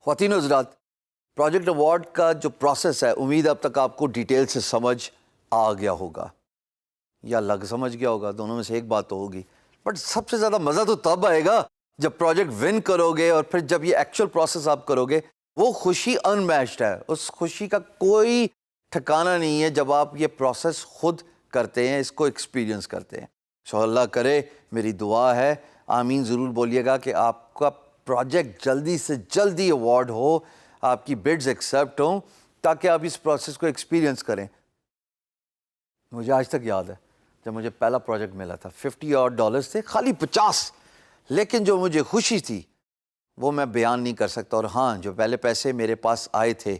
خواتین و حضرات، پروجیکٹ ایوارڈ کا جو پروسیس ہے امید اب تک آپ کو ڈیٹیل سے سمجھ آ گیا ہوگا یا لگ سمجھ گیا ہوگا، دونوں میں سے ایک بات تو ہوگی. بٹ سب سے زیادہ مزہ تو تب آئے گا جب پروجیکٹ ون کرو گے اور پھر جب یہ ایکچوئل پروسیس آپ کرو گے. وہ خوشی ان میچڈ ہے، اس خوشی کا کوئی ٹھکانہ نہیں ہے جب آپ یہ پروسیس خود کرتے ہیں، اس کو ایکسپیرینس کرتے ہیں. سو اللہ کرے، میری دعا ہے، آمین ضرور بولیے گا کہ آپ کا پروجیکٹ جلدی سے جلدی ایوارڈ ہو، آپ کی بڈز ایکسیپٹ ہوں تاکہ آپ اس پروسیس کو ایکسپیرینس کریں. مجھے آج تک یاد ہے جب مجھے پہلا پروجیکٹ ملا تھا، $50 تھے، خالی 50، لیکن جو مجھے خوشی تھی وہ میں بیان نہیں کر سکتا. اور ہاں، جو پہلے پیسے میرے پاس آئے تھے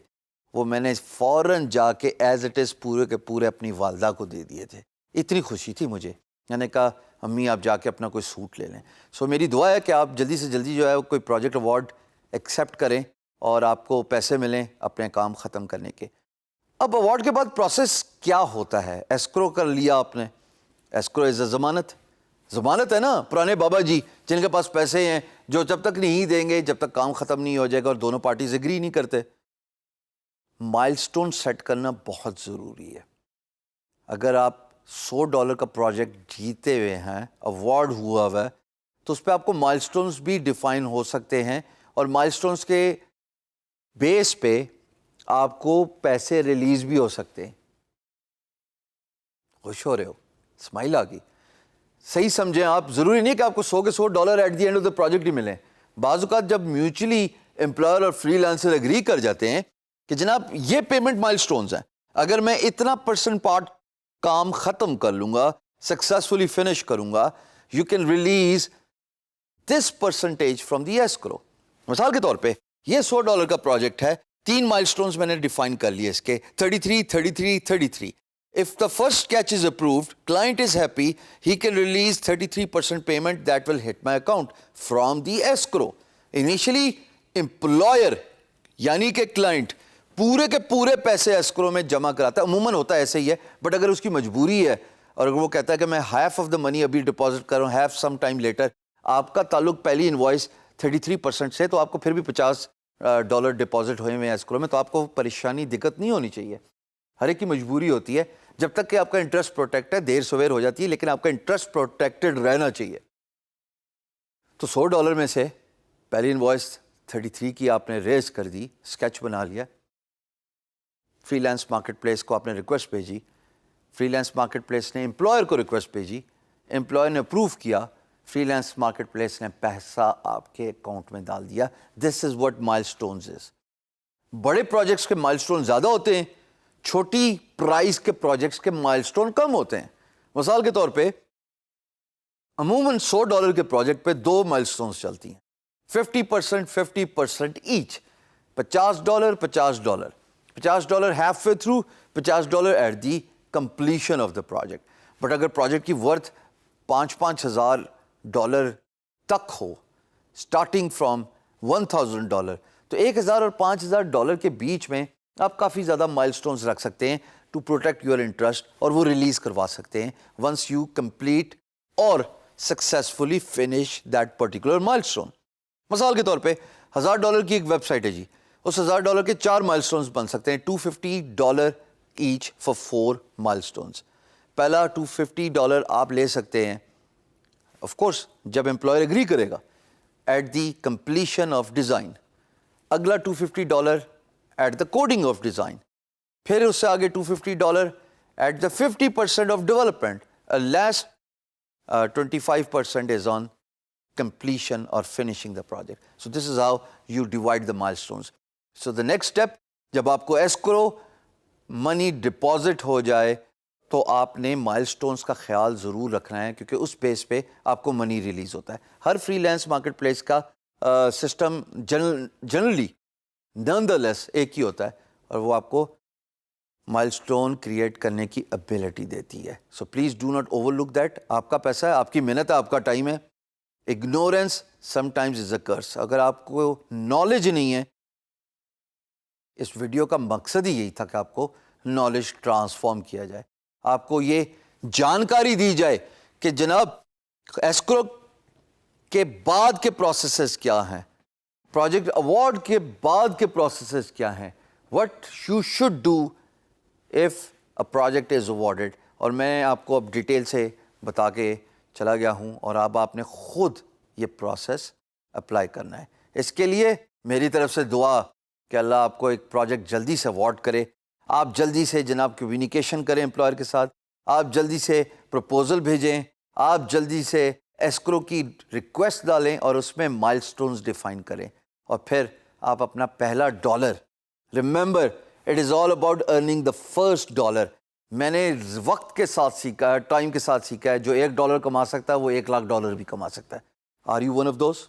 وہ میں نے فوراً جا کے ایز اٹ از پورے کے پورے اپنی والدہ کو دے دیے تھے. اتنی خوشی تھی مجھے. میں نے کہا امی آپ جا کے اپنا کوئی سوٹ لے لیں. سو میری دعا ہے کہ آپ جلدی سے جلدی جو ہے کوئی پروجیکٹ ایوارڈ ایکسیپٹ کریں اور آپ کو پیسے ملیں اپنے کام ختم کرنے کے. اب ایوارڈ کے بعد پروسیس کیا ہوتا ہے؟ ایسکرو کر لیا آپ نے. ایسکرو از اے ضمانت. ضمانت ہے نا، پرانے بابا جی جن کے پاس پیسے ہیں، جو جب تک نہیں دیں گے جب تک کام ختم نہیں ہو جائے گا اور دونوں پارٹیز ایگری نہیں کرتے. مائل سٹون سیٹ کرنا بہت ضروری ہے. اگر آپ $100 کا پروجیکٹ جیتے ہوئے ہیں، ایوارڈ ہوا ہوا ہے، تو اس پہ آپ کو مائل سٹونز بھی ڈیفائن ہو سکتے ہیں اور مائل سٹونز کے بیس پہ آپ کو پیسے ریلیز بھی ہو سکتے ہیں. خوش ہو رہے ہو؟ اسمائل آ گئی. صحیح سمجھیں آپ، ضروری نہیں کہ آپ کو $100 at the end of the project ہی ملیں. بعض اوقات جب میوچلی امپلائر اور فری لانسر اگری کر جاتے ہیں کہ جناب یہ پیمنٹ مائل سٹونز ہیں، اگر میں اتنا پرسنٹ پارٹ کام ختم کر لوں گا، سکسیسفلی فنش کروں گا، you can release this percentage from the escrow. مثال کے طور پہ یہ $100 کا پروجیکٹ ہے، 3 مائل سٹونز میں نے ڈیفائن کر لیے اس کے، 33, 33, 33. If the first sketch is approved, client is happy, he can release 33% payment that will hit my account from the escrow. Initially, employer یعنی کہ client پورے کے پورے پیسے escrow میں جمع کراتا ہے. عموماً ہوتا ہے ایسے ہی ہے، بٹ اگر اس کی مجبوری ہے اور اگر وہ کہتا ہے کہ میں half of the money ابھی ڈپازٹ کروں، half some time later، آپ کا تعلق پہلی انوائس 33% سے، تو آپ کو پھر بھی $50 ڈپازٹ ہوئے ہوئے escrow میں، تو آپ کو پریشانی دقت نہیں ہونی چاہیے. ہر ایک کی مجبوری ہوتی ہے. جب تک کہ آپ کا انٹرسٹ پروٹیکٹ ہے، دیر سویر ہو جاتی ہے لیکن آپ کا انٹرسٹ پروٹیکٹڈ رہنا چاہیے. تو $100 میں سے پہلی انوائس 33 کی آپ نے ریز کر دی، اسکیچ بنا لیا، فری لانس مارکیٹ پلیس کو آپ نے ریکویسٹ بھیجی، فری لانس مارکیٹ پلیس نے امپلائر کو ریکویسٹ بھیجی، امپلائر نے اپروو کیا، فری لانس مارکیٹ پلیس نے پیسہ آپ کے اکاؤنٹ میں ڈال دیا. دس از واٹ مائل سٹونز از. بڑے پروجیکٹس کے مائل سٹون زیادہ ہوتے ہیں، چھوٹی پرائز کے پروجیکٹس کے مائل سٹون کم ہوتے ہیں. مثال کے طور پہ عموماً $100 کے پروجیکٹ پہ 2 مائل سٹونز چلتی ہیں، 50% each. $50 $50 half way through, $50 at the completion of the project. But اگر پروجیکٹ کی ورتھ $5,000 تک ہو، اسٹارٹنگ فرام $1,000، تو $1,000 اور $5,000 کے بیچ میں آپ کافی زیادہ مائل سٹونز رکھ سکتے ہیں ٹو پروٹیکٹ یور انٹرسٹ، اور وہ ریلیز کروا سکتے ہیں ونس یو کمپلیٹ اور سکسیزفلی فنش دیٹ پرٹیکولر مائل سٹون. مثال کے طور پہ $1,000 کی ایک ویب سائٹ ہے جی، اس $1,000 کے 4 مائل سٹونز بن سکتے ہیں، $250 ایچ فار 4 مائل سٹونز. پہلا $250 آپ لے سکتے ہیں آف کورس جب امپلائر اگری کرے گا at the completion of design. اگلا $250 at the coding of design. پھر اس سے آگے $250 at the 50% of development. Least 25% is on completion or finishing the project. So this is how you divide the milestones. So the next step، جب آپ کو escrow money deposit ہو جائے تو آپ نے milestones کا خیال ضرور رکھنا ہے، کیونکہ اس بیس پہ آپ کو منی ریلیز ہوتا ہے. ہر فری لینس مارکیٹ پلیس کا سسٹم جنرلی نان دا لیس ایک ہی ہوتا ہے، اور وہ آپ کو مائلسٹون کریٹ کرنے کی ابیلٹی دیتی ہے. So please do not overlook that. آپ کا پیسہ ہے، آپ کی محنت ہے، آپ کا ٹائم ہے. اگنورینس سم ٹائمز از اے کرس. اگر آپ کو نالج نہیں ہے اس ویڈیو کا مقصد ہی یہی تھا کہ آپ کو نالج ٹرانسفارم کیا جائے, آپ کو یہ جانکاری دی جائے کہ جناب ایسکرو کے بعد کے پروسیسز کیا ہیں, پروجیکٹ ایوارڈ کے بعد کے پروسیسز کیا ہیں, what you should do if a project is awarded. اور میں آپ کو اب ڈیٹیل سے بتا کے چلا گیا ہوں, اور اب آپ نے خود یہ پروسیس اپلائی کرنا ہے. اس کے لیے میری طرف سے دعا کہ اللہ آپ کو ایک پروجیکٹ جلدی سے اوارڈ کرے. آپ جلدی سے جناب کمیونیکیشن کریں امپلائر کے ساتھ, آپ جلدی سے پروپوزل بھیجیں, آپ جلدی سے ایسکرو کی ریکویسٹ ڈالیں اور اس میں مائل سٹونز ڈیفائن کریں, اور پھر آپ اپنا پہلا dollar, remember it is all about earning the first dollar. میں نے وقت کے ساتھ سیکھا ہے, ٹائم کے ساتھ سیکھا ہے, جو $1 کما سکتا ہے وہ $1,00,000 بھی کما سکتا ہے. Are you one of those?